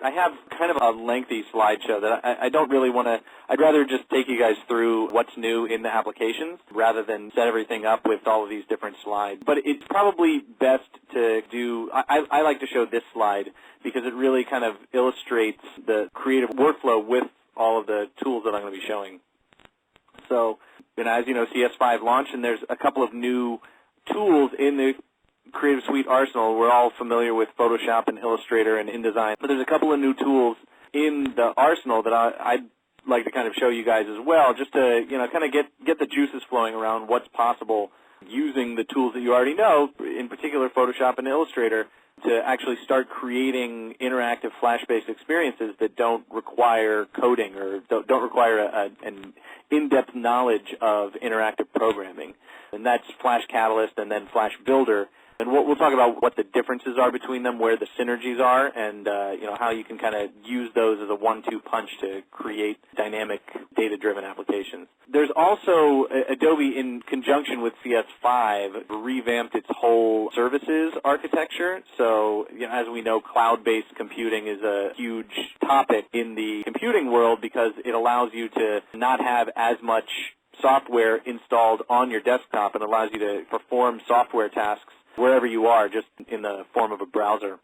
I have kind of a lengthy slideshow that I don't really want to, I'd rather just take you guys through what's new in the applications rather than set everything up with all of these different slides. But it's probably best to do, I like to show this slide because it really kind of illustrates the creative workflow with all of the tools that I'm going to be showing. So, as you know, CS5 launched, and there's a couple of new tools in the Creative Suite arsenal. We're all familiar with Photoshop and Illustrator and InDesign, but there's a couple of new tools in the arsenal that I'd like to kind of show you guys as well, just to kind of get the juices flowing around what's possible using the tools that you already know, in particular Photoshop and Illustrator, to actually start creating interactive Flash-based experiences that don't require coding or don't require an in-depth knowledge of interactive programming. And that's Flash Catalyst and then Flash Builder. And we'll talk about what the differences are between them, where the synergies are, and how you can kind of use those as a one-two punch to create dynamic, data-driven applications. There's also Adobe, in conjunction with CS5, revamped its whole services architecture. So, as we know, cloud-based computing is a huge topic in the computing world because it allows you to not have as much software installed on your desktop and allows you to perform software tasks wherever you are, just in the form of a browser.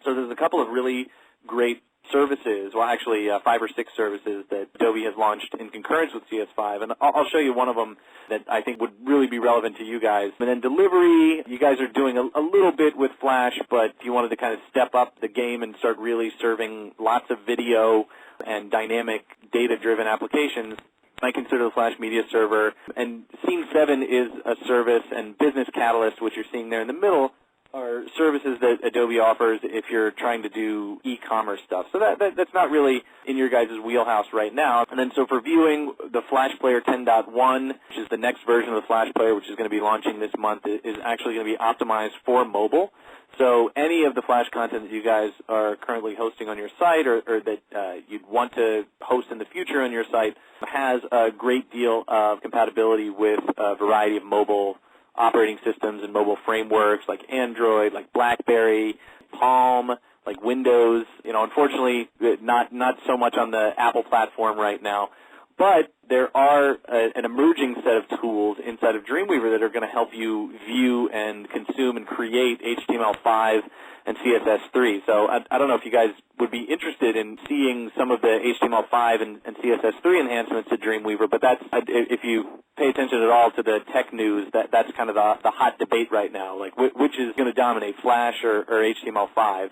So there's a couple of really great services, well actually 5 or 6 services that Adobe has launched in concurrence with CS5, and I'll show you one of them that I think would really be relevant to you guys. And then delivery, you guys are doing a little bit with Flash, but if you wanted to kind of step up the game and start really serving lots of video and dynamic data-driven applications, I consider the Flash Media Server, and Scene 7 is a service, and Business Catalyst, which you're seeing there in the middle, are services that Adobe offers if you're trying to do e-commerce stuff. So that's not really in your guys' wheelhouse right now. And then so for viewing, the Flash Player 10.1, which is the next version of the Flash Player, which is going to be launching this month, is actually going to be optimized for mobile. So any of the Flash content that you guys are currently hosting on your site or that you'd want to host in the future on your site has a great deal of compatibility with a variety of mobile operating systems and mobile frameworks like Android, like BlackBerry, Palm, like Windows. Unfortunately, not so much on the Apple platform right now. But there are an emerging set of tools inside of Dreamweaver that are going to help you view and consume and create HTML5 and CSS3. So I don't know if you guys would be interested in seeing some of the HTML5 and CSS3 enhancements to Dreamweaver, but that's, if you pay attention at all to the tech news, that's kind of the hot debate right now, like which is going to dominate, Flash or HTML5.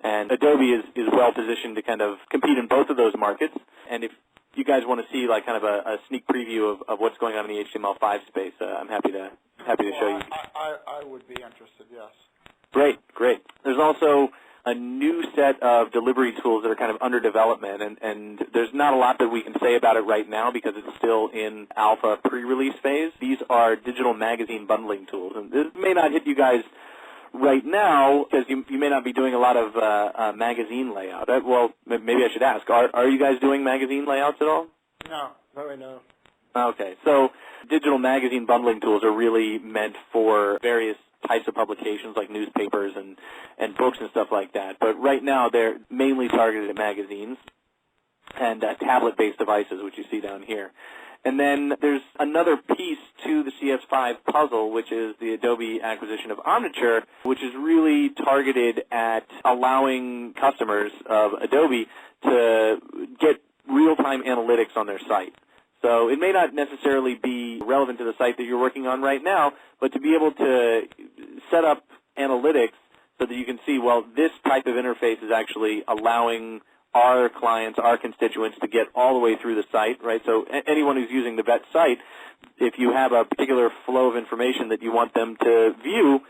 And Adobe is well positioned to kind of compete in both of those markets. And if you guys want to see like kind of a sneak preview of what's going on in the HTML5 space, I'm happy to show you. I would be interested, yes. Great. There's also a new set of delivery tools that are kind of under development, and there's not a lot that we can say about it right now because it's still in alpha pre-release phase. These are digital magazine bundling tools, and this may not hit you guys right now because you may not be doing a lot of magazine layout. Well, maybe I should ask, are you guys doing magazine layouts at all? No, really no. Okay, so digital magazine bundling tools are really meant for various types of publications like newspapers and books and stuff like that. But right now they're mainly targeted at magazines and tablet-based devices, which you see down here. And then there's another piece to the CS5 puzzle, which is the Adobe acquisition of Omniture, which is really targeted at allowing customers of Adobe to get real-time analytics on their site. So it may not necessarily be relevant to the site that you're working on right now, but to be able to set up analytics so that you can see, well, this type of interface is actually allowing our clients, our constituents, to get all the way through the site, right? So anyone who's using the vet site, if you have a particular flow of information that you want them to view,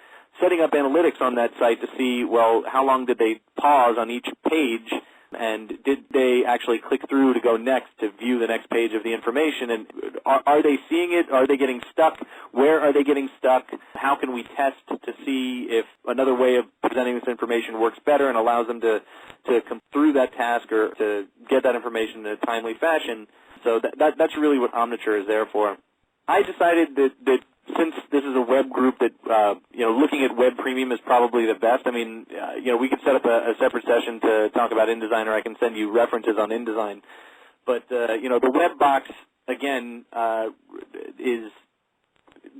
setting up analytics on that site to see, well, how long did they pause on each page, and did they actually click through to go next to view the next page of the information, and are they seeing it? Are they getting stuck? Where are they getting stuck? How can we test to see if another way of presenting this information works better and allows them to come through that task or to get that information in a timely fashion? So that's really what Omniture is there for. I decided that since this is a web group that, looking at web premium is probably the best. I mean, we could set up a separate session to talk about InDesign, or I can send you references on InDesign. But, the web box, again, is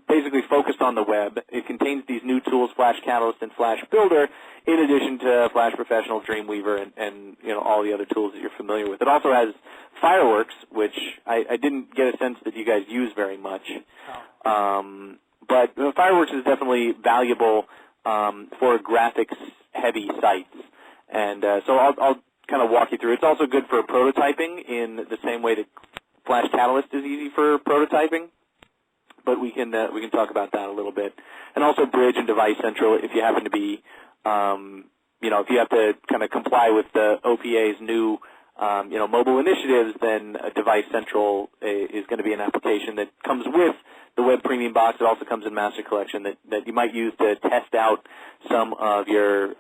basically focused on the web. It contains these new tools, Flash Catalyst and Flash Builder, in addition to Flash Professional, Dreamweaver, and all the other tools that you're familiar with. It also has Fireworks, which I didn't get a sense that you guys use very much. But Fireworks is definitely valuable for graphics-heavy sites. And so I'll kind of walk you through. It's also good for prototyping in the same way that Flash Catalyst is easy for prototyping. But we can talk about that a little bit, and also Bridge and Device Central if you happen to be, if you have to kind of comply with the OPA's new, mobile initiatives, then Device Central is going to be an application that comes with the Web Premium box. It also comes in Master Collection that you might use to test out some of your,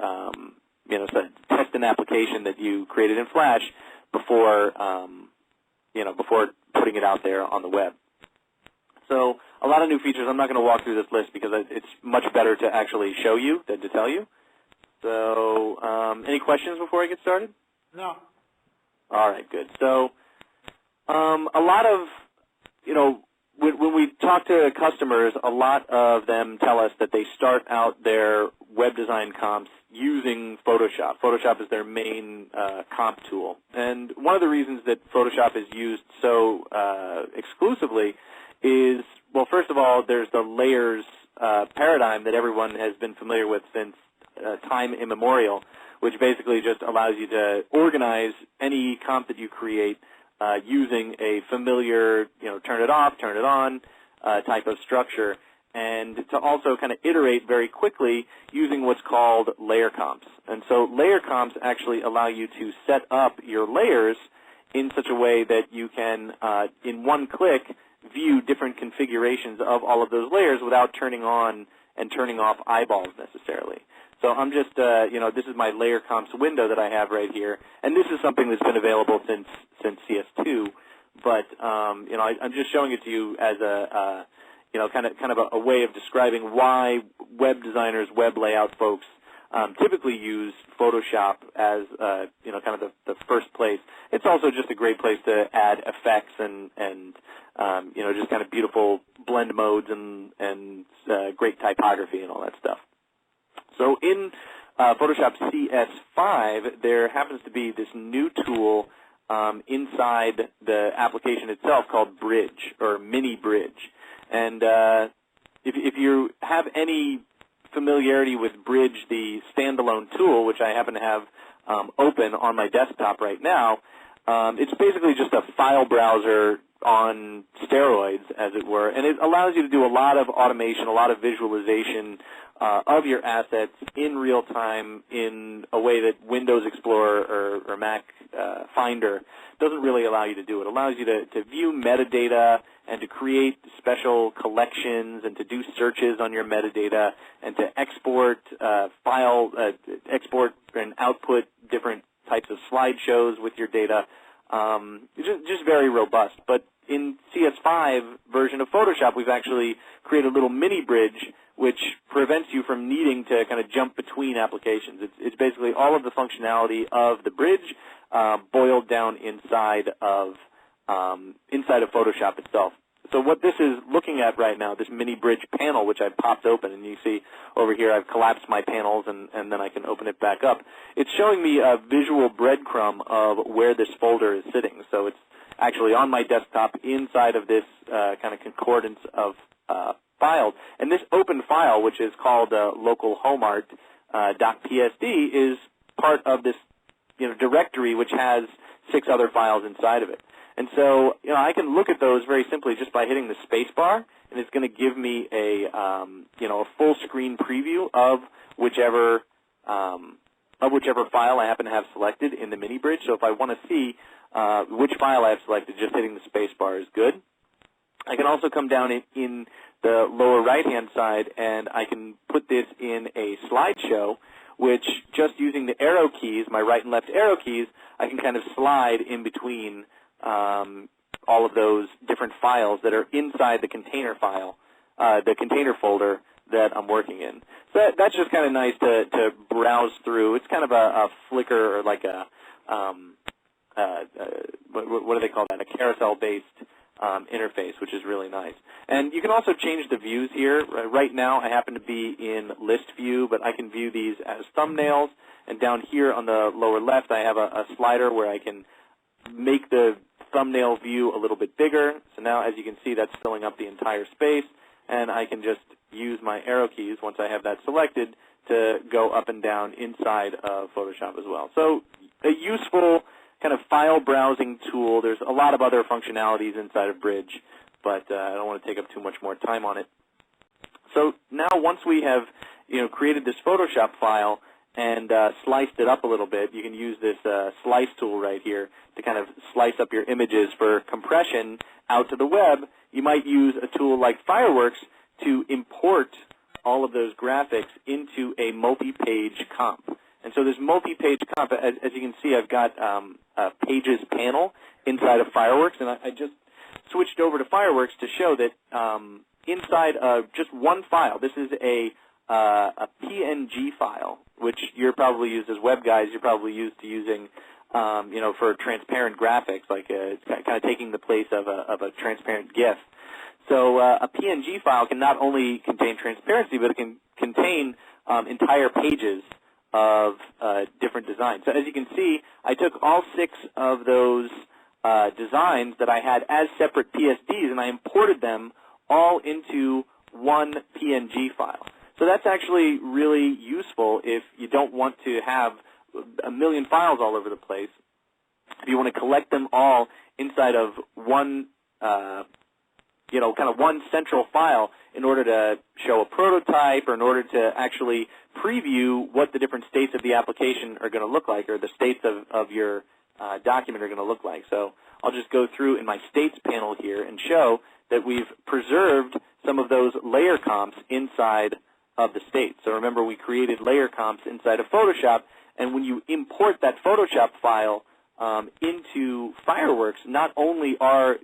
test an application that you created in Flash before, before putting it out there on the web. So a lot of new features. I'm not going to walk through this list because it's much better to actually show you than to tell you. So any questions before I get started? No. All right, good. So a lot of, when we talk to customers, a lot of them tell us that they start out their web design comps using Photoshop. Photoshop is their main comp tool. And one of the reasons that Photoshop is used so exclusively is, well, first of all, there's the layers paradigm that everyone has been familiar with since time immemorial, which basically just allows you to organize any comp that you create using a familiar, turn it off, turn it on type of structure, and to also kind of iterate very quickly using what's called layer comps. And so layer comps actually allow you to set up your layers in such a way that you can, in one click, view different configurations of all of those layers without turning on and turning off eyeballs necessarily. So I'm just, this is my layer comps window that I have right here, and this is something that's been available since CS2. But I'm just showing it to you as a, kind of a way of describing why web designers, web layout folks typically use Photoshop as, kind of the first place. It's also just a great place to add effects and just kind of beautiful blend modes and great typography and all that stuff. So in Photoshop CS5, there happens to be this new tool inside the application itself called Bridge, or Mini Bridge. And if you have any familiarity with Bridge, the standalone tool, which I happen to have open on my desktop right now, it's basically just a file browser on steroids, as it were, and it allows you to do a lot of automation, a lot of visualization of your assets in real time in a way that Windows Explorer or Mac Finder doesn't really allow you to do. It allows you to view metadata and to create special collections and to do searches on your metadata and to export export and output different types of slideshows with your data. Just very robust. But in CS5 version of Photoshop, we've actually created a little mini bridge which prevents you from needing to kind of jump between applications. It's basically all of the functionality of the bridge boiled down inside of Photoshop itself. So what this is looking at right now, this mini bridge panel, which I've popped open, and you see over here I've collapsed my panels and then I can open it back up. It's showing me a visual breadcrumb of where this folder is sitting. So it's actually on my desktop inside of this kind of concordance of files. And this open file, which is called localhomeart.psd, is part of this directory which has 6 other files inside of it. And so, I can look at those very simply just by hitting the space bar, and it's going to give me a full screen preview of whichever file I happen to have selected in the mini bridge. So if I want to see which file I have selected, just hitting the space bar is good. I can also come down in the lower right-hand side, and I can put this in a slideshow, which just using the arrow keys, my right and left arrow keys, I can kind of slide in between all of those different files that are inside the container file the container folder that I'm working in. So that's just kind of nice to browse through. It's kind of a Flickr or like a, what do they call that, a carousel-based interface, which is really nice. And you can also change the views here. Right now I happen to be in list view, but I can view these as thumbnails. And down here on the lower left I have a slider where I can make the thumbnail view a little bit bigger. So now, as you can see, that's filling up the entire space, and I can just use my arrow keys once I have that selected to go up and down inside of Photoshop as well. So a useful kind of file browsing tool. There's a lot of other functionalities inside of Bridge, but I don't want to take up too much more time on it. So now once we have created this Photoshop file and sliced it up a little bit, you can use this slice tool right here to kind of slice up your images for compression out to the web. You might use a tool like Fireworks to import all of those graphics into a multi-page comp. And so this multi-page comp, as you can see, I've got a Pages panel inside of Fireworks, and I just switched over to Fireworks to show that inside of just one file, this is a PNG file, which you're probably used as web guys. You're probably used to using, for transparent graphics, like it's kind of taking the place of a transparent GIF. So a PNG file can not only contain transparency, but it can contain entire pages of different designs. So as you can see, I took all 6 of those designs that I had as separate PSDs, and I imported them all into one PNG file. So that's actually really useful if you don't want to have a million files all over the place. If you want to collect them all inside of one, kind of one central file in order to show a prototype or in order to actually preview what the different states of the application are going to look like, or the states of your document are going to look like. So I'll just go through in my states panel here and show that we've preserved some of those layer comps inside of the state. So remember, we created layer comps inside of Photoshop, and when you import that Photoshop file into Fireworks, not only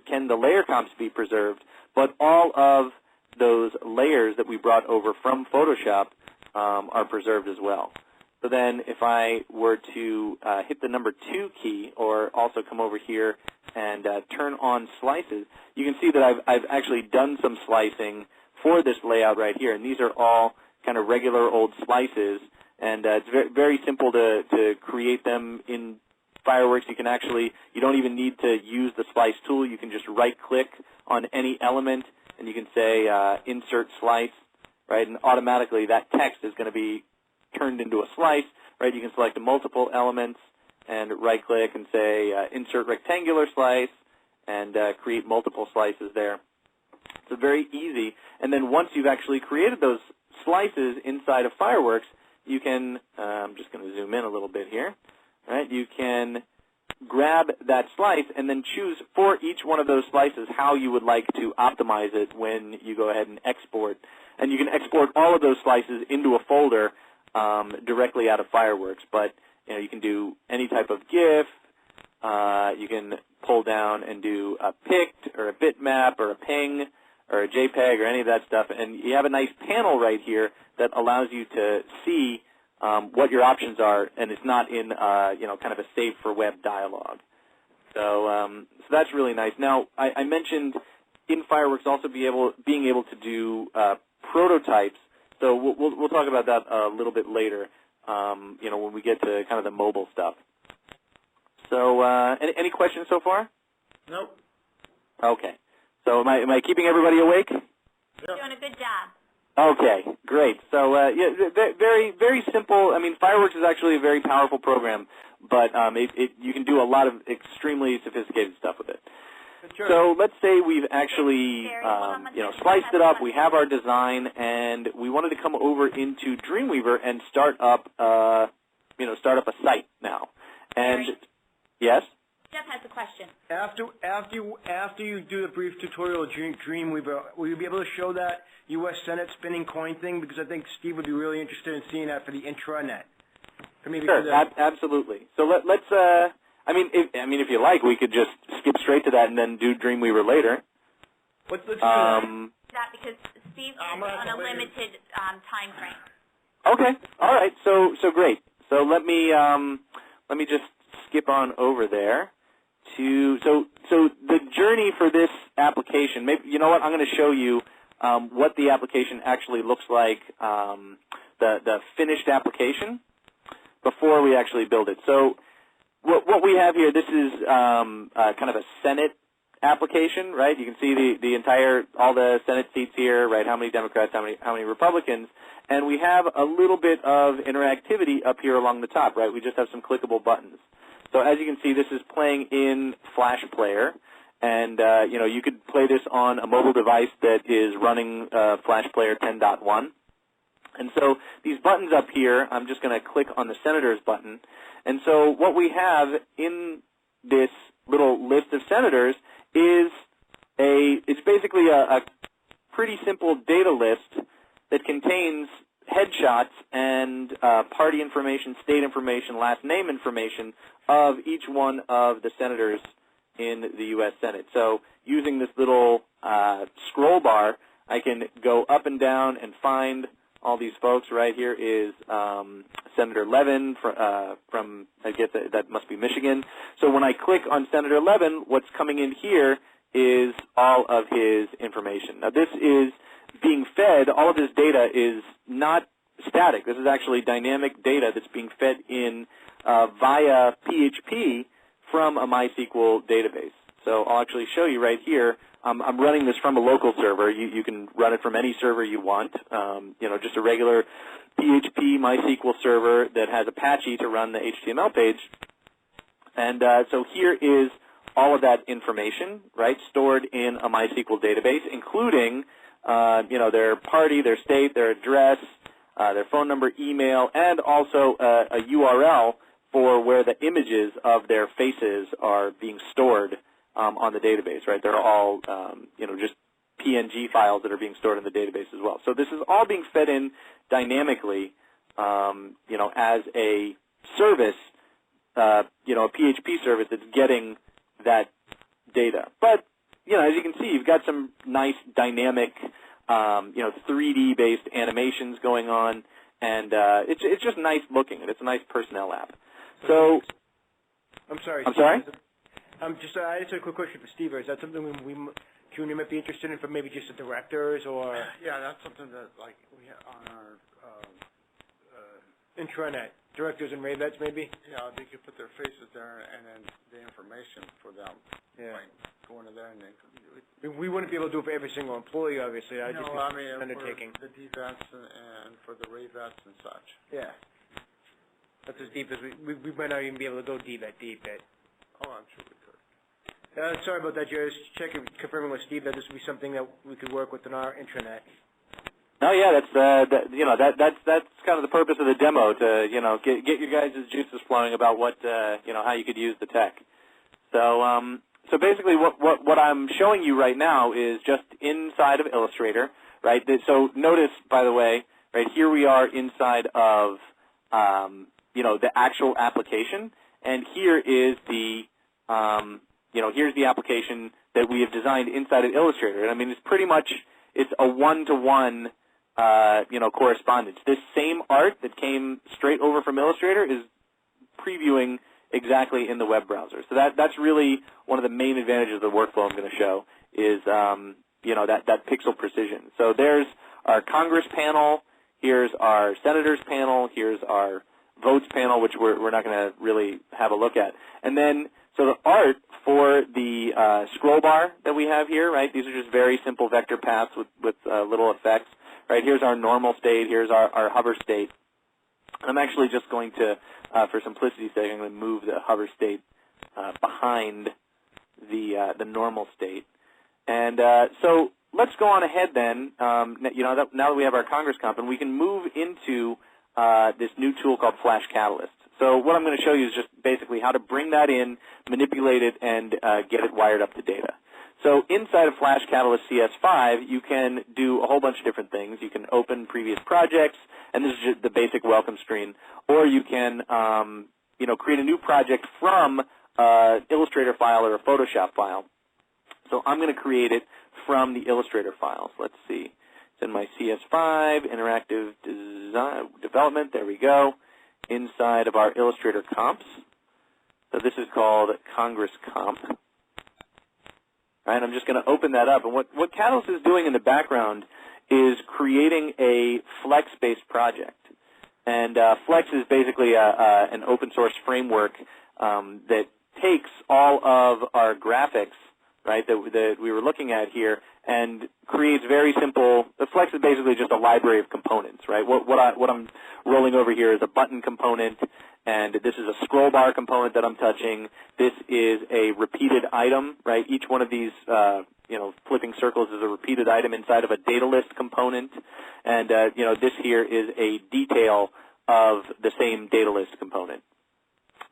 can the layer comps be preserved, but all of those layers that we brought over from Photoshop are preserved as well. So then if I were to hit the number 2 key, or also come over here and turn on slices, you can see that I've actually done some slicing for this layout right here, and these are all kind of regular old slices, and it's very simple to create them in Fireworks. You don't even need to use the slice tool. You can just right-click on any element, and you can say Insert Slice, right, and automatically that text is going to be turned into a slice, right? You can select multiple elements and right-click and say Insert Rectangular Slice, and create multiple slices there. So very easy. And then once you've actually created those slices inside of Fireworks, you can, I'm just going to zoom in a little bit here, right? You can grab that slice and then choose for each one of those slices how you would like to optimize it when you go ahead and export. And you can export all of those slices into a folder directly out of Fireworks. But you can do any type of GIF. You can pull down and do a pict or a bitmap or a ping or a JPEG or any of that stuff, and you have a nice panel right here that allows you to see what your options are, and it's not in kind of a save for web dialog. So that's really nice. Now I mentioned in Fireworks also being able to do prototypes. So we'll talk about that a little bit later. When we get to kind of the mobile stuff. So any questions so far? Nope. Okay. So am I keeping everybody awake? You're doing a good job. Okay, great. So yeah, very very simple. I mean, Fireworks is actually a very powerful program, but you can do a lot of extremely sophisticated stuff with it. Sure. So let's say we've actually sliced it up. We have our design, and we wanted to come over into Dreamweaver and start up a site now. And yes. Jeff has a question. After you do the brief tutorial of Dreamweaver, will you be able to show that U.S. Senate spinning coin thing? Because I think Steve would be really interested in seeing that for the intranet. Sure, absolutely. So let's. If you like, we could just skip straight to that and then do Dreamweaver later. Let's do that because Steve on a limited time frame. Okay. All right. So great. So let me just skip on over there to so the journey for this application. Maybe you know what, I'm going to show you what the application actually looks like, the finished application before we actually build it. So what we have here, this is kind of a Senate application, right? You can see the entire, all the Senate seats here, right? How many Democrats, how many Republicans, and we have a little bit of interactivity up here along the top, right? We just have some clickable buttons. So as you can see, this is playing in Flash Player, and you know, you could play this on a mobile device that is running Flash Player 10.1. And so these buttons up here, I'm just going to click on the Senators button. And so what we have in this little list of senators is it's basically a pretty simple data list that contains headshots and party information, state information, last name information of each one of the senators in the U.S. Senate. So using this little scroll bar, I can go up and down and find all these folks. Right here is Senator Levin from, I guess that must be Michigan. So when I click on Senator Levin, what's coming in here is all of his information. Now this is being fed, all of this data is not static. This is actually dynamic data that's being fed in via PHP from a MySQL database. So I'll actually show you right here. I'm running this from a local server. You can run it from any server you want. You know, just a regular PHP MySQL server that has Apache to run the HTML page. And so here is all of that information, right, stored in a MySQL database, including you know, their party, their state, their address, their phone number, email, and also a URL for where the images of their faces are being stored on the database, right? They're all, you know, just PNG files that are being stored in the database as well. So this is all being fed in dynamically, you know, as a service, you know, a PHP service that's getting that data. But, you know, as you can see, you've got some nice dynamic, you know, 3D-based animations going on, and it's just nice looking, and it's a nice personnel app. So, I'm sorry. I'm sorry? I just have a quick question for Steve. Is that something Junior might be interested in for maybe just the directors, or? Yeah, that's something that, like, we have on our intranet, directors and Ravets, maybe? Yeah, they could put their faces there and then the information for them. Yeah. Like, go into there and then. We wouldn't be able to do it for every single employee, obviously. I'd just be undertaking. For the D-vets and for the Ravets and such. Yeah. That's as deep as we might not even be able to go deep. Oh, I'm sure we could. Sorry about that, Jerry. Just confirming with Steve that this would be something that we could work with in our intranet. Oh yeah, that's you know, that's kind of the purpose of the demo, to, you know, get your guys' juices flowing about what you know, how you could use the tech. So so basically what I'm showing you right now is just inside of Illustrator, right? So notice, by the way, right here we are inside of you know, the actual application, and here is the you know, here's the application that we have designed inside of Illustrator. And I mean, it's pretty much, it's a one-to-one you know, correspondence. This same art that came straight over from Illustrator is previewing exactly in the web browser. So that's really one of the main advantages of the workflow I'm going to show is you know, that pixel precision. So there's our Congress panel. Here's our Senators panel. Here's our Votes panel, which we're not going to really have a look at. And then, so the art for the scroll bar that we have here, right, these are just very simple vector paths with little effects. Right, here's our normal state. Here's our hover state. I'm actually just going to, for simplicity's sake, I'm going to move the hover state behind the normal state. And so let's go on ahead then. You know, now that we have our Congress comp, and we can move into this new tool called Flash Catalyst. So what I'm going to show you is just basically how to bring that in, manipulate it, and get it wired up to data. So inside of Flash Catalyst CS5, you can do a whole bunch of different things. You can open previous projects, and this is just the basic welcome screen, or you can you know, create a new project from an Illustrator file or a Photoshop file. So I'm going to create it from the Illustrator files. Let's see. It's in my CS5, interactive design, development, there we go, inside of our Illustrator comps. So this is called Congress Comp. All right, I'm just going to open that up. And what Catalyst is doing in the background is creating a Flex-based project. And Flex is basically an open source framework that takes all of our graphics, right, that we were looking at here, and creates very simple. The Flex is basically just a library of components, right? What I'm rolling over here is a button component, and this is a scroll bar component that I'm touching. This is a repeated item, right? Each one of these, flipping circles is a repeated item inside of a data list component, and this here is a detail of the same data list component.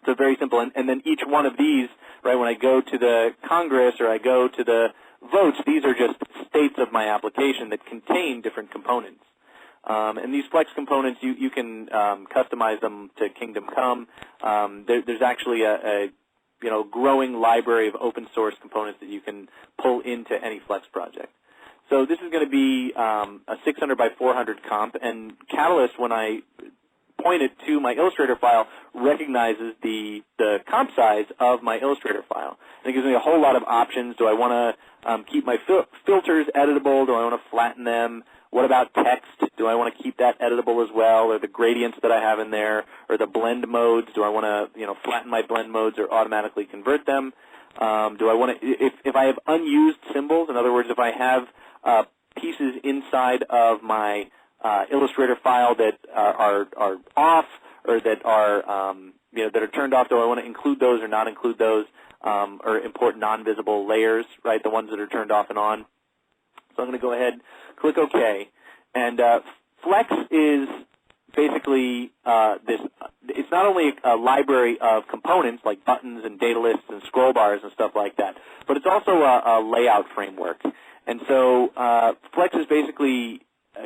So very simple, and then each one of these, right, when I go to the Congress or I go to the votes, these are just states of my application that contain different components. And these Flex components, you can customize them to Kingdom Come. There's actually a growing library of open source components that you can pull into any Flex project. So this is going to be a 600 by 400 comp, and Catalyst, when I point it to my Illustrator file, recognizes the comp size of my Illustrator file. And it gives me a whole lot of options. Do I want to keep my filters editable? Do I want to flatten them? What about text? Do I want to keep that editable as well, or the gradients that I have in there, or the blend modes? Do I want to flatten my blend modes or automatically convert them? Do I want to, if I have unused symbols, in other words, if I have pieces inside of my Illustrator file that are off or that are that are turned off, do I want to include those or not include those, or import non-visible layers, right? The ones that are turned off and on. So I'm going to go ahead, click OK, and Flex is basically it's not only a library of components like buttons and data lists and scroll bars and stuff like that, but it's also a layout framework. And so Flex is basically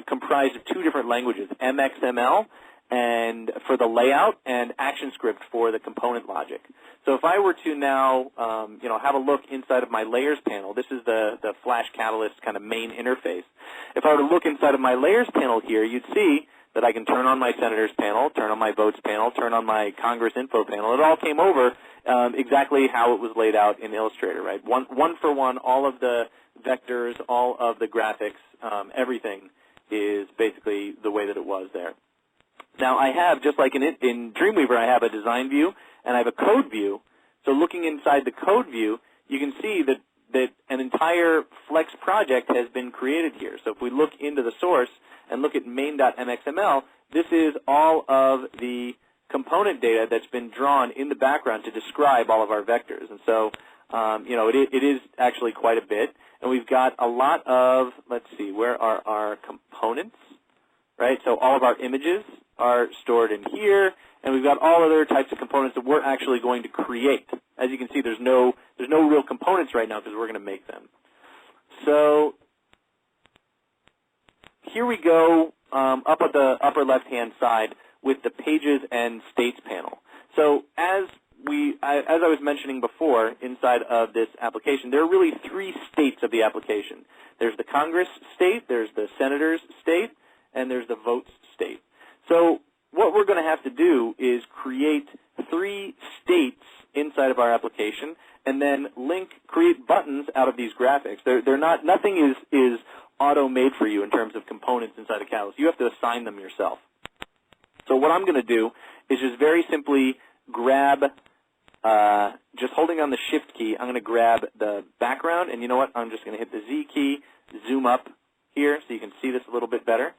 comprised of two different languages, MXML and for the layout, and ActionScript for the component logic. So if I were to now have a look inside of my layers panel, this is the Flash Catalyst kind of main interface. If I were to look inside of my layers panel here, you'd see that I can turn on my senators panel, turn on my votes panel, turn on my Congress info panel. It all came over exactly how it was laid out in Illustrator, right? One for one, all of the vectors, all of the graphics, everything is basically the way that it was there. Now I have, just like in Dreamweaver, I have a design view and I have a code view. So looking inside the code view, you can see that an entire Flex project has been created here. So if we look into the source and look at main.mxml, this is all of the component data that's been drawn in the background to describe all of our vectors. And so, it is actually quite a bit. And we've got a lot of, let's see, where are our components, right? So all of our images are stored in here, and we've got all other types of components that we're actually going to create. As you can see, there's no real components right now because we're going to make them. So here we go up at the upper left-hand side with the Pages and States panel. So as I was mentioning before, inside of this application, there are really three states of the application. There's the Congress state, there's the Senators state, and there's the Votes state. So what we're going to have to do is create three states inside of our application, and then create buttons out of these graphics. Nothing is auto-made for you in terms of components inside of Catalyst. You have to assign them yourself. So what I'm going to do is just very simply grab, just holding on the Shift key, I'm going to grab the background, and you know what? I'm just going to hit the Z key, zoom up here so you can see this a little bit better.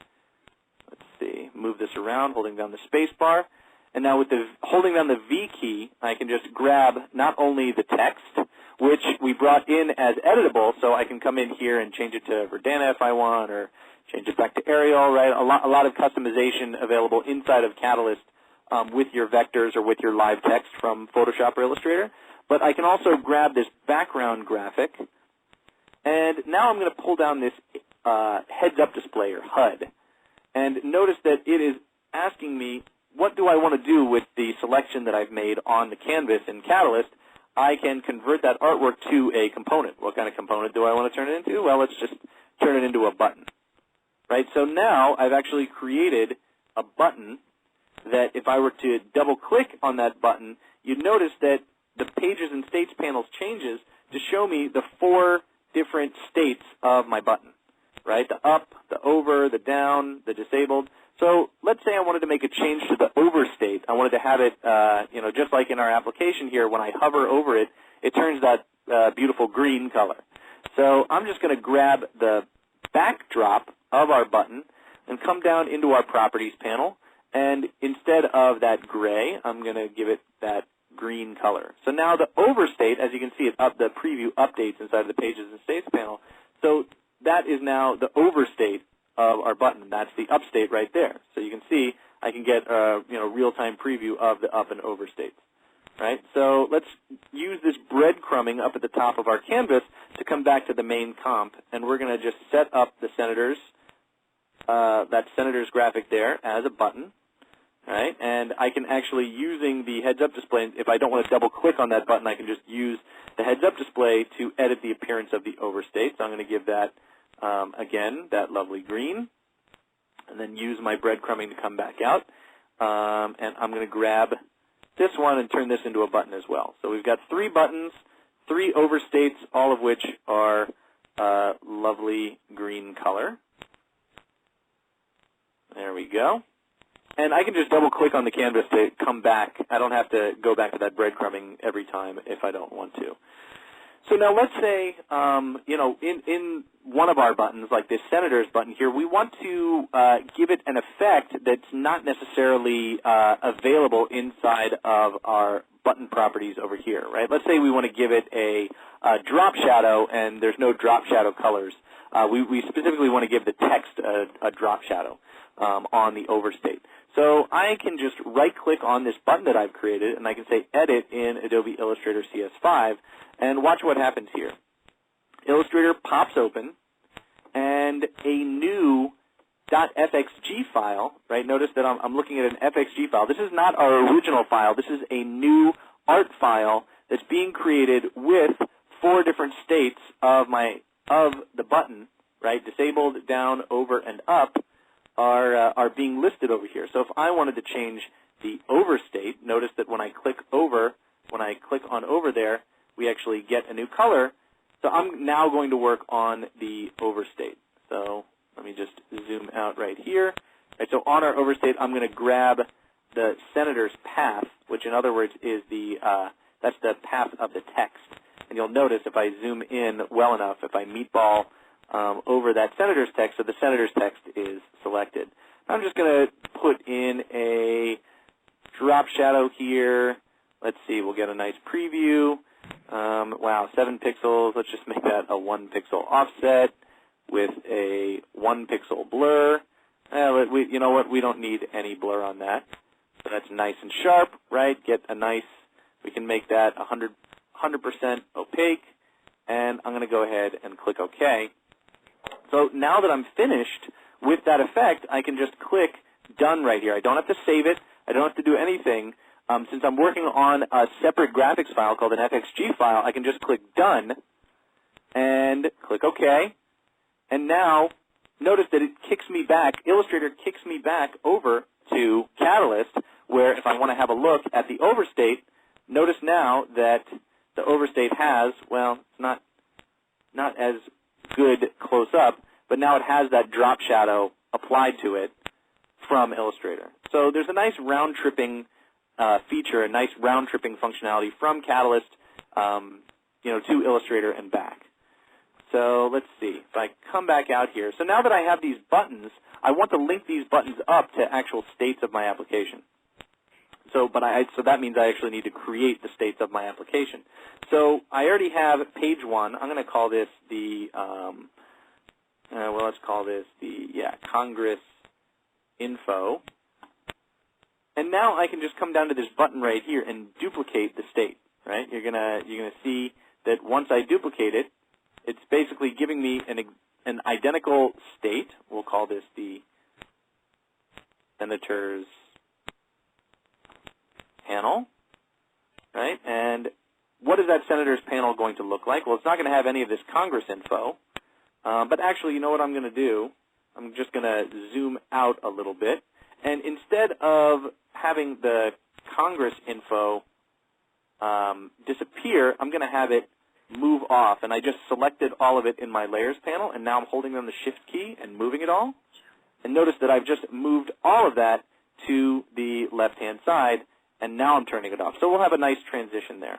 Let's see, move this around, holding down the space bar. And now with holding down the V key, I can just grab not only the text, which we brought in as editable, so I can come in here and change it to Verdana if I want, or change it back to Arial, right? A lot of customization available inside of Catalyst with your vectors or with your live text from Photoshop or Illustrator. But I can also grab this background graphic, and now I'm going to pull down this heads-up display, or HUD. And notice that it is asking me, what do I want to do with the selection that I've made on the canvas in Catalyst? I can convert that artwork to a component. What kind of component do I want to turn it into? Well, let's just turn it into a button. right? So now I've actually created a button that if I were to double-click on that button, you'd notice that the Pages and States panels changes to show me the 4 different states of my button, right? The up, the over, the down, the disabled. So let's say I wanted to make a change to the over state. I wanted to have it, just like in our application here, when I hover over it, it turns that beautiful green color. So I'm just going to grab the backdrop of our button and come down into our Properties panel, and instead of that gray, I'm going to give it that green color. So now the over state, as you can see, the preview updates inside of the Pages and States panel. So that is now the over state of our button. That's the up state right there. So you can see I can get a real-time preview of the up and over states. Right? So let's use this breadcrumbing up at the top of our canvas to come back to the main comp, and we're going to just set up the Senators, that Senators graphic there as a button. Right? And I can actually, using the heads-up display, if I don't want to double-click on that button, I can just use the heads-up display to edit the appearance of the overstate. So I'm going to give that, again, that lovely green, and then use my breadcrumbing to come back out. And I'm going to grab this one and turn this into a button as well. So we've got 3 buttons, 3 overstates, all of which are lovely green color. There we go. And I can just double-click on the canvas to come back. I don't have to go back to that breadcrumbing every time if I don't want to. So now let's say, in one of our buttons, like this Senators button here, we want to give it an effect that's not necessarily available inside of our button properties over here, right? Let's say we want to give it a drop shadow, and there's no drop shadow colors. We specifically want to give the text a drop shadow on the overstate. So I can just right-click on this button that I've created, and I can say Edit in Adobe Illustrator CS5, and watch what happens here. Illustrator pops open, and a new .fxg file, right? Notice that I'm looking at an fxg file. This is not our original file. This is a new art file that's being created with 4 different states of the button, right? Disabled, down, over, and up are being listed over here. So if I wanted to change the over state, notice that when I click on over there, we actually get a new color. So I'm now going to work on the overstate. So let me just zoom out right here. Right, so on our overstate, I'm going to grab the Senator's path, which in other words is that's the path of the text. And you'll notice if I zoom in well enough, if I meatball over that Senator's text, so the Senator's text is selected. I'm just going to put in a drop shadow here. Let's see, we'll get a nice preview. Wow, 7 pixels. Let's just make that a 1 pixel offset with a 1 pixel blur. You know what? We don't need any blur on that. So that's nice and sharp, right? We can make that 100% opaque, and I'm going to go ahead and click OK. So now that I'm finished with that effect, I can just click Done right here. I don't have to save it. I don't have to do anything. Since I'm working on a separate graphics file called an FXG file, I can just click Done and click OK. And now, notice that it kicks me back, Illustrator kicks me back over to Catalyst, where if I want to have a look at the overstate, notice now that the overstate has, well, it's not as good close up, but now it has that drop shadow applied to it from Illustrator. So there's a nice round-tripping feature, a nice round-tripping functionality from Catalyst, to Illustrator and back. So let's see. If I come back out here, so now that I have these buttons, I want to link these buttons up to actual states of my application. So that means I actually need to create the states of my application. So I already have page 1. I'm going to call this the, let's call this the, Congress info. And now I can just come down to this button right here and duplicate the state, right? You're gonna see that once I duplicate it, it's basically giving me an identical state. We'll call this the Senators panel, right? And what is that Senators panel going to look like? Well, it's not going to have any of this Congress info, but actually, you know what I'm going to do? I'm just going to zoom out a little bit. And instead of having the Congress info disappear, I'm going to have it move off. And I just selected all of it in my Layers panel, and now I'm holding down the Shift key and moving it all. And notice that I've just moved all of that to the left-hand side, and now I'm turning it off. So we'll have a nice transition there.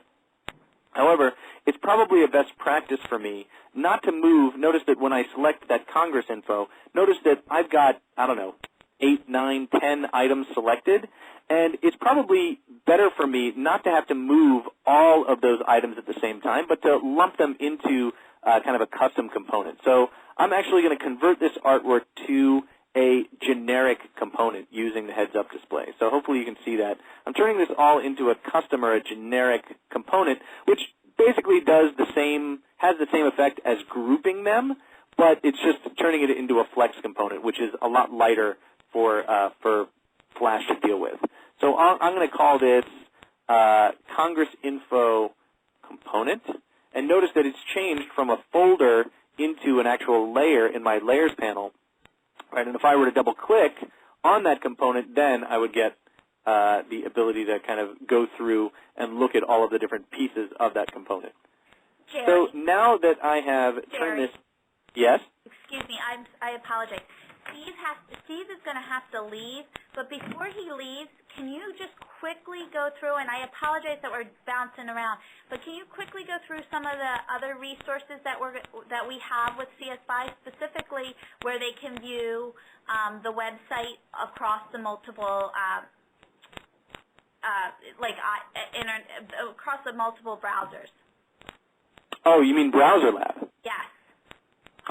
However, it's probably a best practice for me not to move. Notice that when I select that Congress info, notice that I've got, I don't know, 8, 9, 10 items selected, and it's probably better for me not to have to move all of those items at the same time, but to lump them into kind of a custom component. So I'm actually going to convert this artwork to a generic component using the heads-up display. So hopefully you can see that. I'm turning this all into a custom or a generic component, which basically does the same, has the same effect as grouping them, but it's just turning it into a flex component, which is a lot lighter for Flash to deal with. So I'm going to call this Congress Info component, and notice that it's changed from a folder into an actual layer in my Layers panel. Right, and if I were to double-click on that component, then I would get the ability to kind of go through and look at all of the different pieces of that component. Jerry, so now that I have turned this, yes? Excuse me, I apologize. Steve is going to have to leave, but before he leaves, can you just quickly go through, and I apologize that we're bouncing around, but can you quickly go through some of the other resources that we have with CSS, specifically where they can view the website across the multiple across the multiple browsers? Oh, you mean Browser Lab? Yes.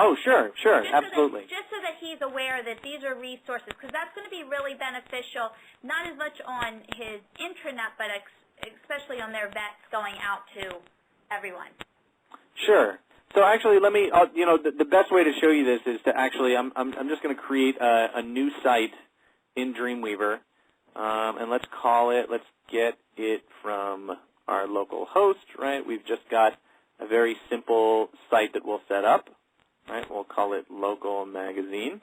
Oh, sure, absolutely. Just so that he's aware that these are resources, because that's going to be really beneficial, not as much on his intranet, but especially on their vets going out to everyone. Sure. So actually, let me, the best way to show you this is to actually, I'm just going to create a new site in Dreamweaver, and let's get it from our local host, right? We've just got a very simple site that we'll set up. Right, we'll call it Local Magazine.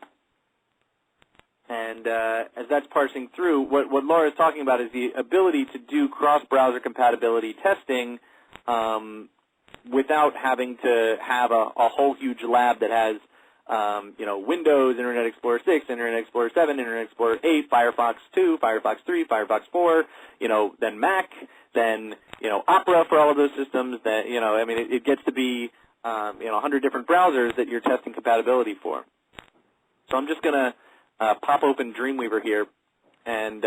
And as that's parsing through, what Laura is talking about is the ability to do cross-browser compatibility testing without having to have a whole huge lab that has, Windows, Internet Explorer 6, Internet Explorer 7, Internet Explorer 8, Firefox 2, Firefox 3, Firefox 4, then Mac, then, Opera for all of those systems. That, it gets to be 100 different browsers that you're testing compatibility for. So I'm just going to pop open Dreamweaver here. And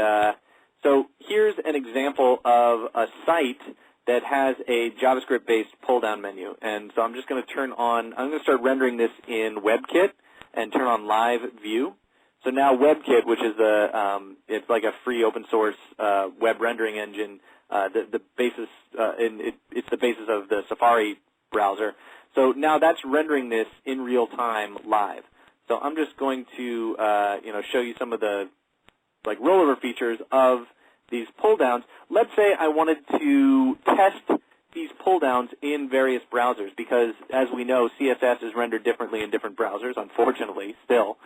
so here's an example of a site that has a JavaScript-based pull-down menu. And so I'm just going to I'm going to start rendering this in Webkit and turn on Live View. So now Webkit, which is it's like a free open source web rendering engine, the basis, it's the basis of the Safari browser. So now that's rendering this in real time live. So I'm just going to show you some of the rollover features of these pull downs. Let's say I wanted to test these pull downs in various browsers, because as we know, CSS is rendered differently in different browsers, unfortunately, still.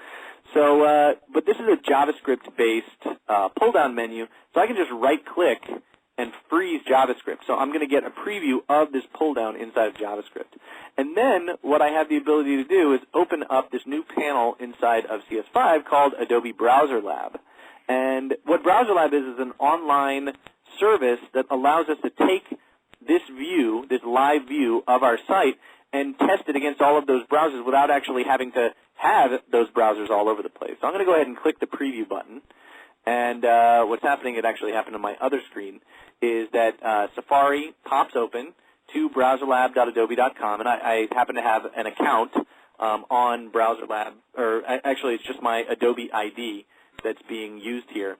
So, but this is a JavaScript-based pull down menu, so I can just right-click and freeze JavaScript. So I'm going to get a preview of this pull down inside of JavaScript. And then what I have the ability to do is open up this new panel inside of CS5 called Adobe Browser Lab. And what Browser Lab is an online service that allows us to take this view, this live view of our site, and test it against all of those browsers without actually having to have those browsers all over the place. So I'm going to go ahead and click the preview button. And what's happening, it actually happened on my other screen, is that Safari pops open to browserlab.adobe.com, and I happen to have an account on Browser Lab, or actually it's just my Adobe ID that's being used here.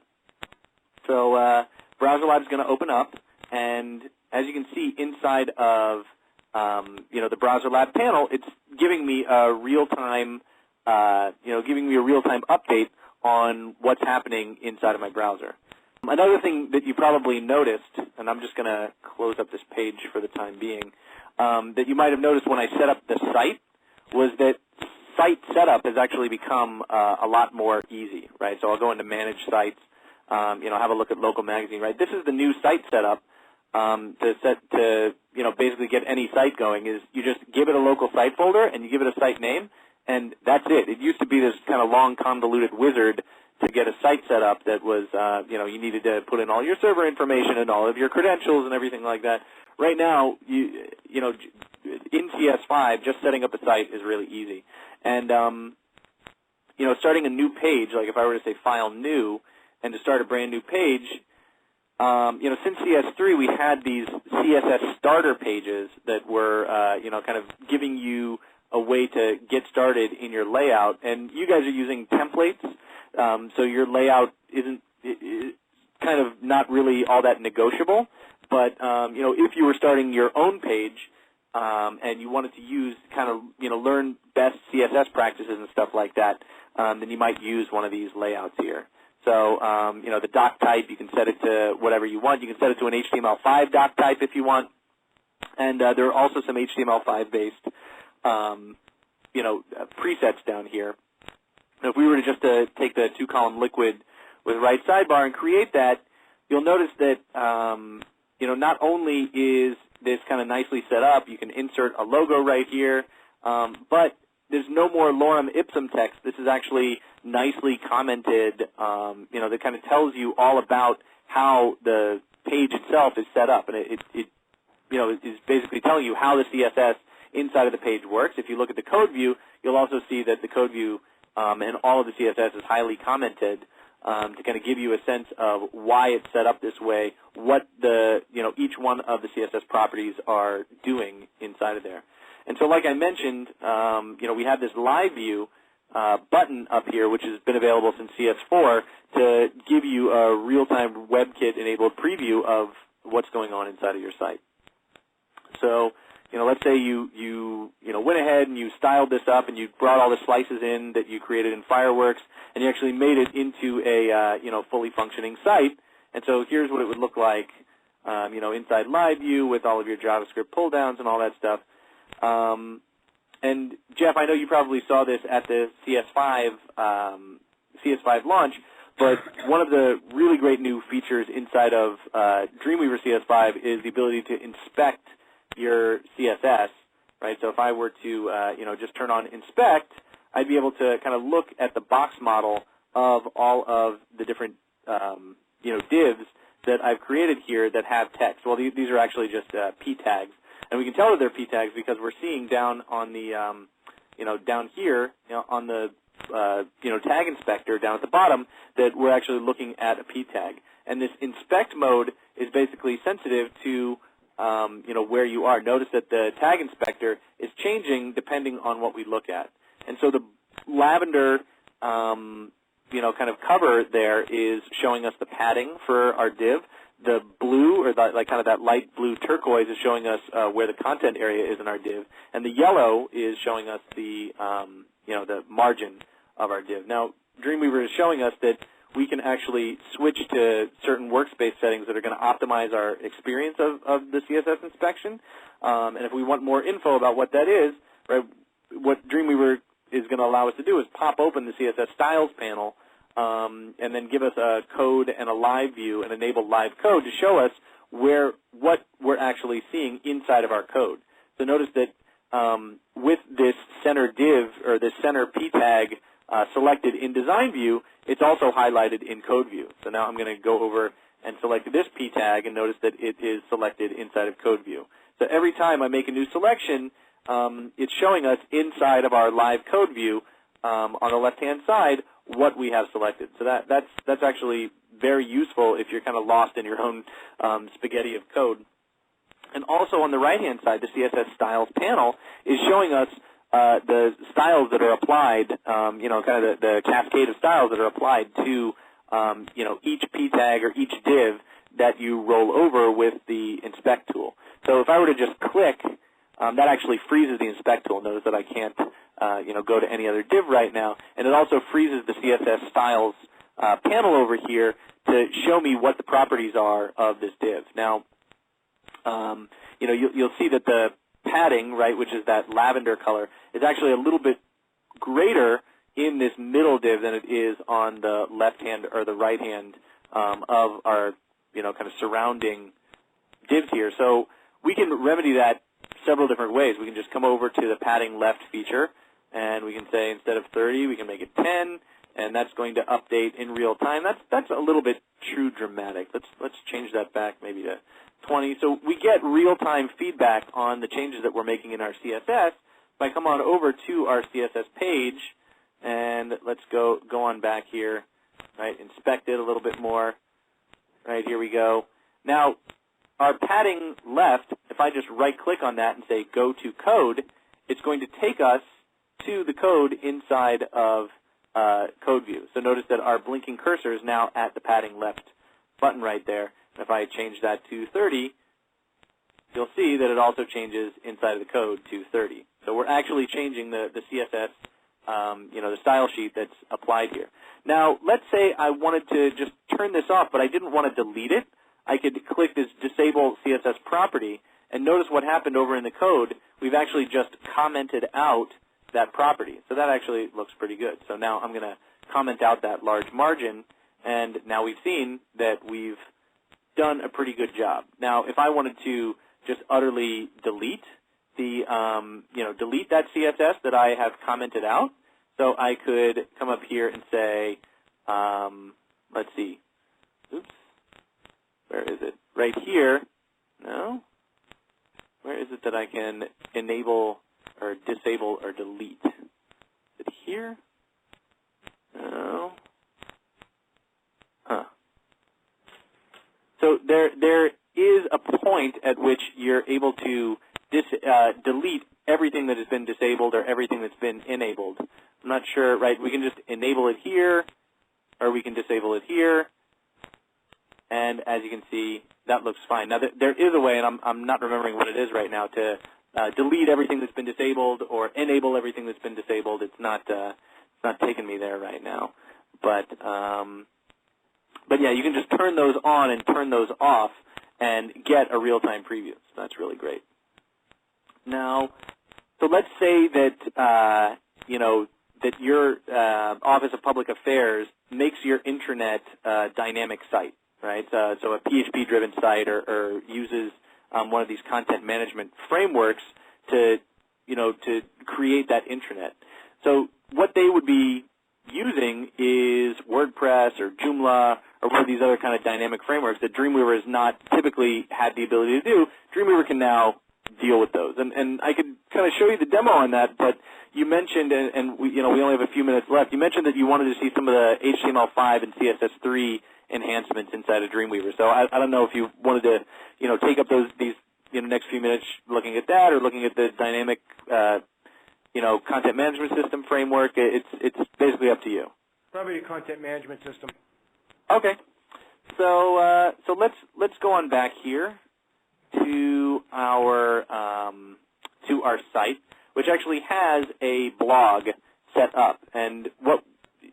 So Browser Lab is going to open up, and as you can see inside of the Browser Lab panel, it's giving me a real-time update on what's happening inside of my browser. Another thing that you probably noticed, and I'm just going to close up this page for the time being, that you might have noticed when I set up the site was that site setup has actually become a lot more easy, right? So I'll go into Manage Sites, have a look at Local Magazine, right? This is the new site setup to basically get any site going. Is you just give it a local site folder and you give it a site name, and that's it. It used to be this kind of long, convoluted wizard to get a site set up that was, you needed to put in all your server information and all of your credentials and everything like that. Right now, in CS5, just setting up a site is really easy. And, starting a new page, like if I were to say File New and to start a brand new page, since CS3, we had these Css Starter pages that were, kind of giving you a way to get started in your layout. And you guys are using templates, so your layout isn't kind of not really all that negotiable. But, if you were starting your own page and you wanted to use kind of, learn best CSS practices and stuff like that, then you might use one of these layouts here. So, the doc type, you can set it to whatever you want. You can set it to an HTML5 doc type if you want. And there are also some HTML5-based, presets down here. Now, if we were to just take the two-column liquid with right sidebar and create that, you'll notice that, not only is this kind of nicely set up, you can insert a logo right here, but there's no more lorem ipsum text. This is actually nicely commented, that kind of tells you all about how the page itself is set up, and it is basically telling you how the CSS inside of the page works. If you look at the code view, you'll also see that the code view and all of the CSS is highly commented to kind of give you a sense of why it's set up this way, what each one of the CSS properties are doing inside of there. And so, like I mentioned, we have this live view button up here, which has been available since CS4, to give you a real-time WebKit-enabled preview of what's going on inside of your site. So, let's say you went ahead and you styled this up and you brought all the slices in that you created in Fireworks, and you actually made it into a fully functioning site. And so here's what it would look like, inside live view with all of your JavaScript pull-downs and all that stuff. And Jeff, I know you probably saw this at the CS5 launch, but one of the really great new features inside of Dreamweaver CS5 is the ability to inspect your CSS, right? So if I were to, just turn on inspect, I'd be able to kind of look at the box model of all of the different, divs that I've created here that have text. Well, these are actually just p tags. And we can tell that they're p tags because we're seeing down on the, down here, on the, tag inspector down at the bottom that we're actually looking at a p tag. And this inspect mode is basically sensitive to, where you are. Notice that the tag inspector is changing depending on what we look at. And so the lavender, kind of cover there is showing us the padding for our div. The blue, or kind of that light blue turquoise, is showing us where the content area is in our div, and the yellow is showing us the the margin of our div. Now, Dreamweaver is showing us that we can actually switch to certain workspace settings that are going to optimize our experience of the CSS inspection. And if we want more info about what that is, right, what Dreamweaver is going to allow us to do is pop open the Css Styles Panel and then give us a code and a live view and enable live code to show us what we're actually seeing inside of our code. So notice that with this center div, or this center p tag selected in design view, it's also highlighted in code view. So now I'm going to go over and select this p tag and notice that it is selected inside of code view. So every time I make a new selection, it's showing us inside of our live code view on the left-hand side what we have selected. So that's actually very useful if you're kind of lost in your own spaghetti of code. And also on the right-hand side, the Css Styles Panel is showing us the styles that are applied, kind of the cascade of styles that are applied to, each p tag or each div that you roll over with the inspect tool. So if I were to just click, that actually freezes the inspect tool. Notice that I can't, go to any other div right now. And it also freezes the CSS Styles panel over here to show me what the properties are of this div. Now, you'll see that the padding, right, which is that lavender color, is actually a little bit greater in this middle div than it is on the left hand or the right hand of our, kind of surrounding divs here. So we can remedy that several different ways. We can just come over to the padding left feature, and we can say instead of 30, we can make it 10, and that's going to update in real time. That's a little bit too dramatic. Let's change that back maybe to 20. So we get real-time feedback on the changes that we're making in our CSS. If I come on over to our CSS page, and let's go on back here, right, inspect it a little bit more. Right, here we go. Now, our padding left, if I just right-click on that and say go to code, it's going to take us to the code inside of code view. So notice that our blinking cursor is now at the padding left button right there. If I change that to 30, you'll see that it also changes inside of the code to 30. So we're actually changing the CSS, the style sheet that's applied here. Now, let's say I wanted to just turn this off, but I didn't want to delete it. I could click this Disable CSS property, and notice what happened over in the code. We've actually just commented out that property. So that actually looks pretty good. So now I'm going to comment out that large margin, and now we've seen that we've done a pretty good job. Now, if I wanted to just utterly delete the, delete that CSS that I have commented out, so I could come up here and say, let's see, oops, where is it? Right here, no, where is it that I can enable or disable or delete? Is it here? No. Huh. So there is a point at which you're able to delete everything that has been disabled or everything that's been enabled. I'm not sure, right? We can just enable it here, or we can disable it here. And as you can see, that looks fine. Now, there is a way, and I'm not remembering what it is right now, to delete everything that's been disabled or enable everything that's been disabled. It's not taking me there right now. But yeah, you can just turn those on and turn those off and get a real-time preview. So that's really great. Now, so let's say that that your Office of Public Affairs makes your intranet dynamic site, right? So a PHP-driven site or uses one of these content management frameworks to create that intranet. So what they would be using is WordPress or Joomla or one of these other kind of dynamic frameworks that Dreamweaver has not typically had the ability to do. Dreamweaver can now deal with those. And I could kind of show you the demo on that, but you mentioned, and we only have a few minutes left, you mentioned that you wanted to see some of the HTML5 and CSS3 enhancements inside of Dreamweaver. So I don't know if you wanted to, take up these next few minutes looking at that or looking at the dynamic content management system framework. It's basically up to you. Probably a content management system. Okay. So let's go on back here to our site, which actually has a blog set up. And when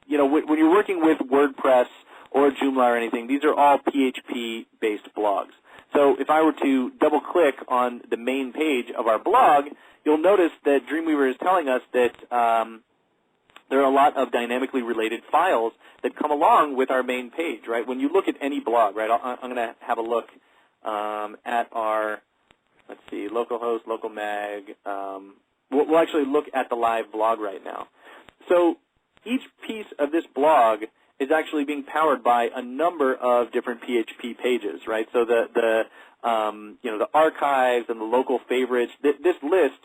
you're working with WordPress or Joomla or anything, these are all PHP-based blogs. So if I were to double-click on the main page of our blog, you'll notice that Dreamweaver is telling us that there are a lot of dynamically related files that come along with our main page, right? When you look at any blog, right, I'm going to have a look at our, let's see, localhost, local mag. We'll actually look at the live blog right now. So each piece of this blog is actually being powered by a number of different PHP pages, right? So the archives and the local favorites, this list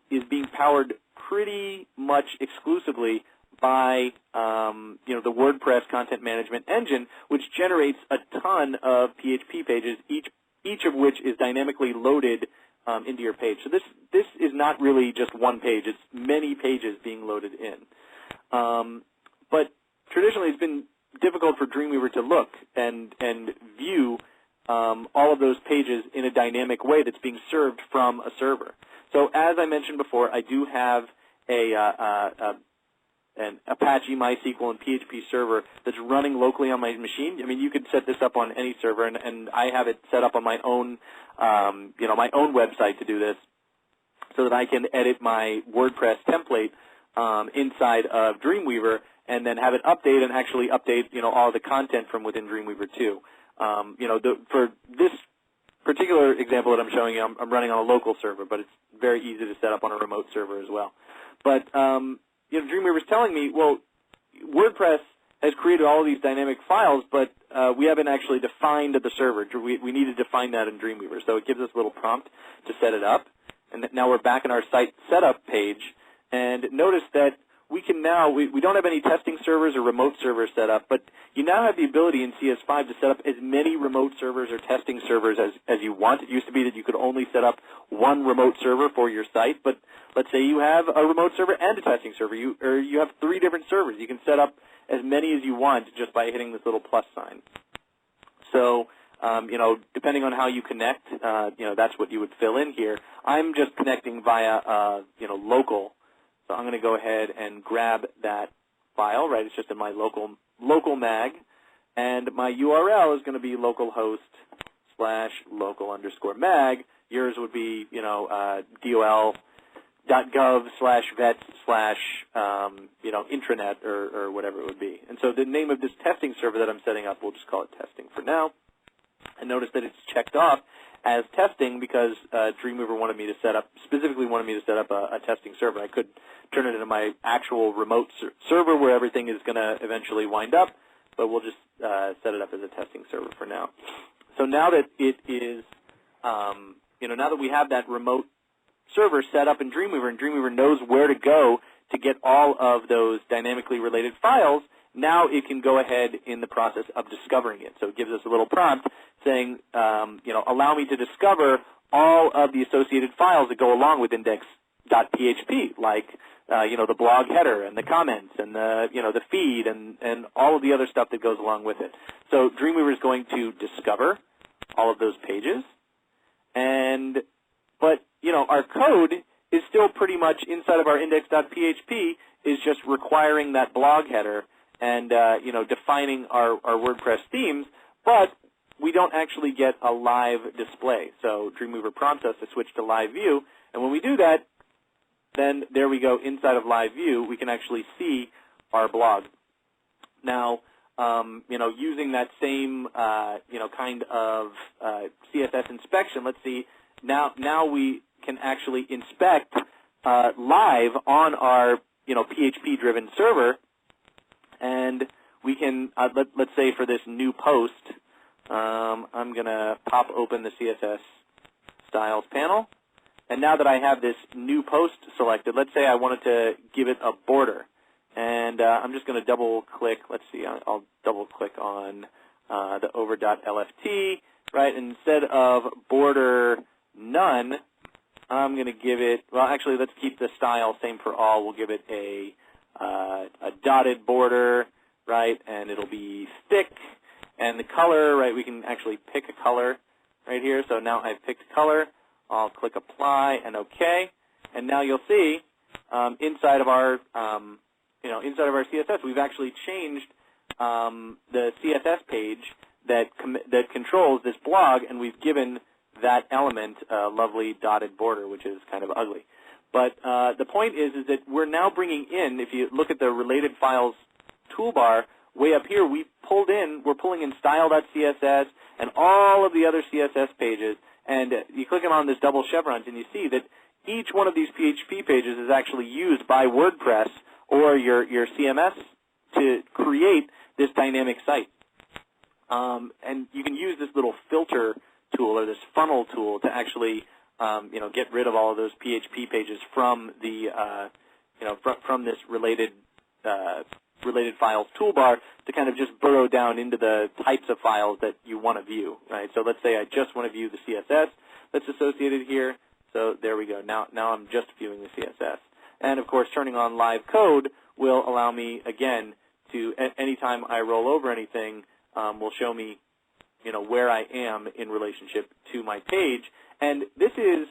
is being powered pretty much exclusively by the WordPress content management engine, which generates a ton of PHP pages, each of which is dynamically loaded into your page. So this is not really just one page; it's many pages being loaded in. But traditionally, it's been difficult for Dreamweaver to look and view all of those pages in a dynamic way that's being served from a server. So as I mentioned before, I do have an Apache, MySQL, and PHP server that's running locally on my machine. I mean, you could set this up on any server, and I have it set up on my own, my own website to do this, so that I can edit my WordPress template inside of Dreamweaver, and then have it update and actually update, all the content from within Dreamweaver too. For this particular example that I'm showing you, I'm running on a local server, but it's very easy to set up on a remote server as well. But Dreamweaver's telling me, well, WordPress has created all of these dynamic files, but we haven't actually defined the server. We need to define that in Dreamweaver. So it gives us a little prompt to set it up. And now we're back in our site setup page. And notice that we can now, we don't have any testing servers or remote servers set up, but you now have the ability in CS5 to set up as many remote servers or testing servers as you want. It used to be that you could only set up one remote server for your site, but let's say you have a remote server and a testing server, or you have 3 different servers. You can set up as many as you want just by hitting this little plus sign. So, depending on how you connect, that's what you would fill in here. I'm just connecting via, local. So I'm going to go ahead and grab that file, right? It's just in my local mag, and my URL is going to be localhost/local_mag. Yours would be, dol.gov/vet/intranet or whatever it would be. And so the name of this testing server that I'm setting up, we'll just call it testing for now. And notice that it's checked off as testing because Dreamweaver specifically wanted me to set up a testing server. I could turn it into my actual remote server where everything is going to eventually wind up, but we'll just set it up as a testing server for now. So now that it is, now that we have that remote server set up in Dreamweaver, and Dreamweaver knows where to go to get all of those dynamically related files, now it can go ahead in the process of discovering it. So it gives us a little prompt saying, allow me to discover all of the associated files that go along with index.php, like, the blog header and the comments and the feed and all of the other stuff that goes along with it. So Dreamweaver is going to discover all of those pages, but our code is still pretty much inside of our index.php is just requiring that blog header and, defining our WordPress themes, but we don't actually get a live display. So Dreamweaver prompts us to switch to live view, and when we do that, then there we go, inside of live view, we can actually see our blog. Now, using that same, kind of CSS inspection, let's see, now we can actually inspect live on our, PHP-driven server, and we can, let's say for this new post, I'm going to pop open the CSS Styles Panel. And now that I have this new post selected, let's say I wanted to give it a border. And I'm just going to double-click. Let's see. I'll double-click on the over.lft, right? Instead of border none, I'm going to give it, well, actually, let's keep the style same for all. We'll give it a dotted border, right? And it'll be thick. And the color, right, we can actually pick a color right here. So now I've picked a color. I'll click Apply and OK. And now you'll see inside of our, inside of our CSS, we've actually changed the CSS page that controls this blog, and we've given that element a lovely dotted border, which is kind of ugly. But the point is that we're now bringing in, if you look at the related files toolbar, way up here, we're pulling in style.css and all of the other CSS pages, and you click on this double chevrons, and you see that each one of these PHP pages is actually used by WordPress or your CMS to create this dynamic site. And you can use this little filter tool or this funnel tool to actually, get rid of all of those PHP pages from the, from this related files toolbar to kind of just burrow down into the types of files that you want to view, right? So let's say I just want to view the CSS that's associated here. So there we go. Now I'm just viewing the CSS. And, of course, turning on live code will allow me, again, to, anytime I roll over anything, will show me, where I am in relationship to my page. And this is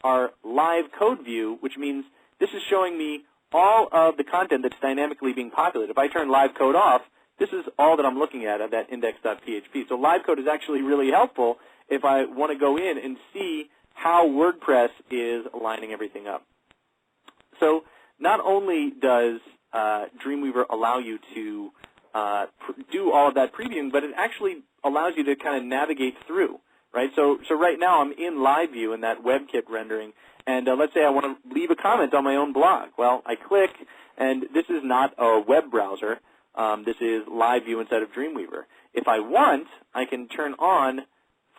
our live code view, which means this is showing me all of the content that's dynamically being populated. If I turn live code off, this is all that I'm looking at that index.php. So live code is actually really helpful if I want to go in and see how WordPress is lining everything up. So not only does Dreamweaver allow you to do all of that previewing, but it actually allows you to kind of navigate through, right? So right now I'm in live view in that WebKit rendering, and let's say I want to leave a comment on my own blog. Well, I click, and this is not a web browser. This is live view inside of Dreamweaver. If I want, I can turn on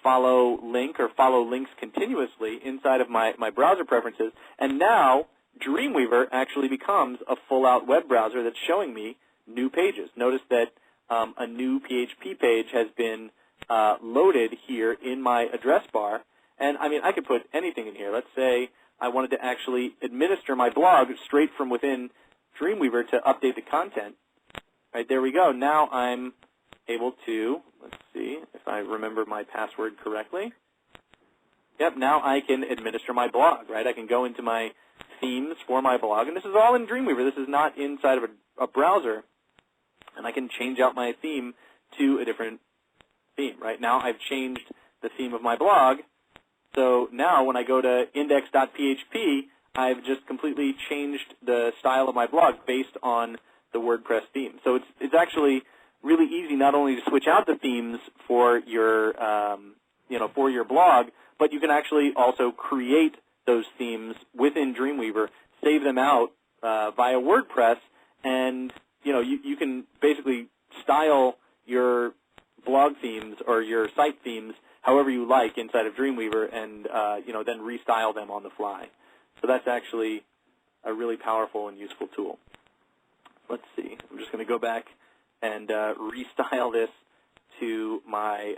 follow link or follow links continuously inside of my browser preferences, and now Dreamweaver actually becomes a full-out web browser that's showing me new pages. Notice that a new PHP page has been loaded here in my address bar, and I mean, I could put anything in here. Let's say I wanted to actually administer my blog straight from within Dreamweaver to update the content. Right, there we go. Now I'm able to, let's see if I remember my password correctly. Yep, now I can administer my blog, right? I can go into my themes for my blog, and this is all in Dreamweaver. This is not inside of a browser, and I can change out my theme to a different theme, right? Now I've changed the theme of my blog, so now when I go to index.php, I've just completely changed the style of my blog based on the WordPress theme. So it's actually really easy not only to switch out the themes for your for your blog, but you can actually also create those themes within Dreamweaver, save them out via WordPress, and you can basically style your blog themes or your site themes however you like inside of Dreamweaver, and then restyle them on the fly. So that's actually a really powerful and useful tool. Let's see. I'm just going to go back and restyle this to my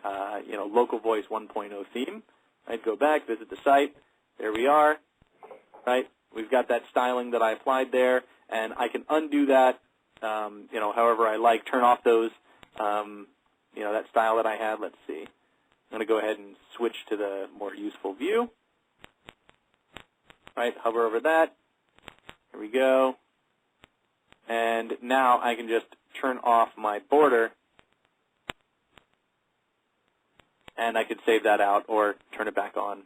local voice 1.0 theme. Right, go back, visit the site. There we are. Right, we've got that styling that I applied there, and I can undo that, however I like. Turn off those, that style that I had. Let's see. I'm going to go ahead and switch to the more useful view. Right, hover over that. Here we go. And now I can just turn off my border, and I could save that out or turn it back on